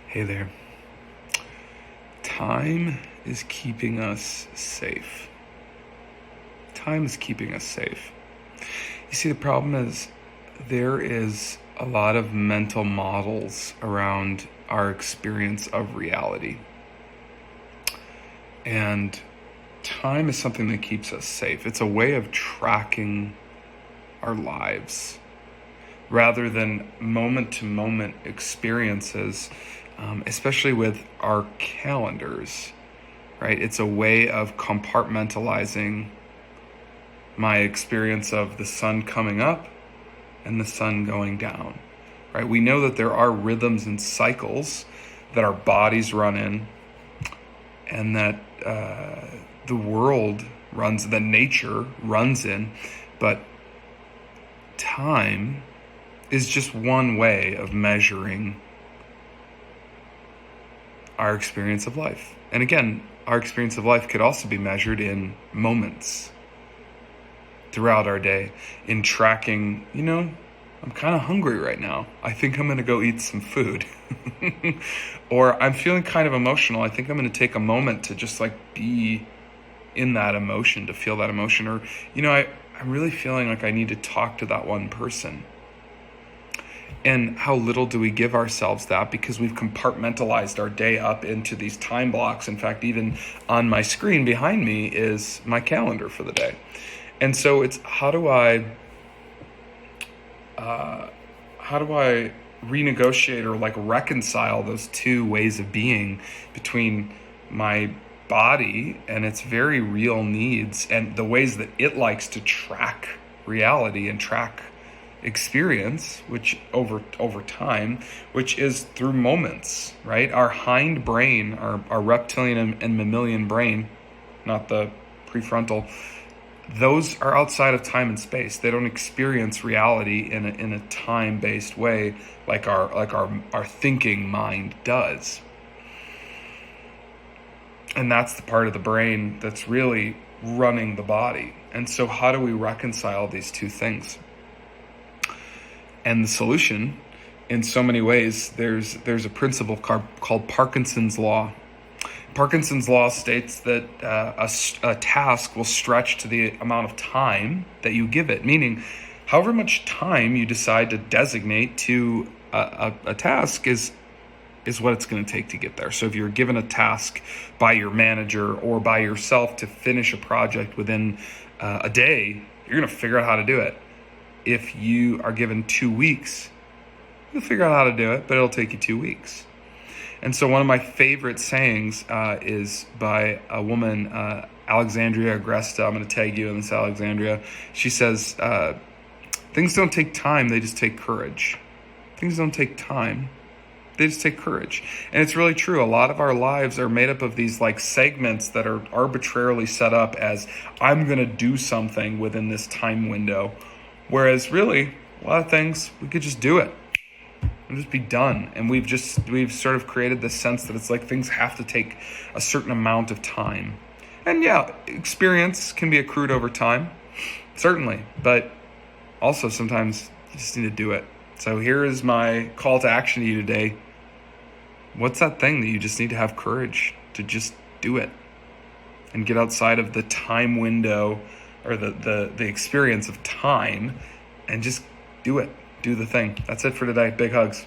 Hey there. Time is keeping us safe. Time is keeping us safe. You see, the problem is there is a lot of mental models around our experience of reality. And time is something that keeps us safe. It's a way of tracking our lives rather than moment-to-moment experiences, especially with our calendars, right? It's a way of compartmentalizing my experience of the sun coming up and the sun going down, right? We know that there are rhythms and cycles that our bodies run in, and that the world runs, that nature runs in, but time is just one way of measuring our experience of life. And again, our experience of life could also be measured in moments throughout our day, in tracking, I'm kind of hungry right now. I think I'm going to go eat some food. Or I'm feeling kind of emotional. I think I'm going to take a moment to just be in that emotion, to feel that emotion. Or, I'm really feeling like I need to talk to that one person. And how little do we give ourselves that, because we've compartmentalized our day up into these time blocks. In fact, even on my screen behind me is my calendar for the day. And so it's how do I renegotiate or reconcile those two ways of being between my body and its very real needs and the ways that it likes to track reality and track experience, which over time, which is through moments, right? Our hind brain, our reptilian and mammalian brain, not the prefrontal, those are outside of time and space. They don't experience reality in a time-based way like our thinking mind does. And that's the part of the brain that's really running the body. And so how do we reconcile these two things? And the solution, in so many ways, there's a principle called Parkinsons Law. Parkinson's Law states that a task will stretch to the amount of time that you give it, meaning however much time you decide to designate to a task is what it's going to take to get there. So if you're given a task by your manager or by yourself to finish a project within a day, you're going to figure out how to do it. If you are given 2 weeks, you'll figure out how to do it, but it'll take you 2 weeks. And so one of my favorite sayings is by a woman, Alexandria Agresta. I'm going to tag you in this, Alexandria. She says, things don't take time, they just take courage. Things don't take time, they just take courage. And it's really true. A lot of our lives are made up of these segments that are arbitrarily set up as I'm going to do something within this time window. Whereas really, a lot of things, we could just do it and just be done. And we've sort of created this sense that it's things have to take a certain amount of time. And yeah, experience can be accrued over time, certainly. But also sometimes you just need to do it. So here is my call to action to you today. What's that thing that you just need to have courage to just do it and get outside of the time window or the experience of time and just do it. Do the thing. That's it for today. Big hugs.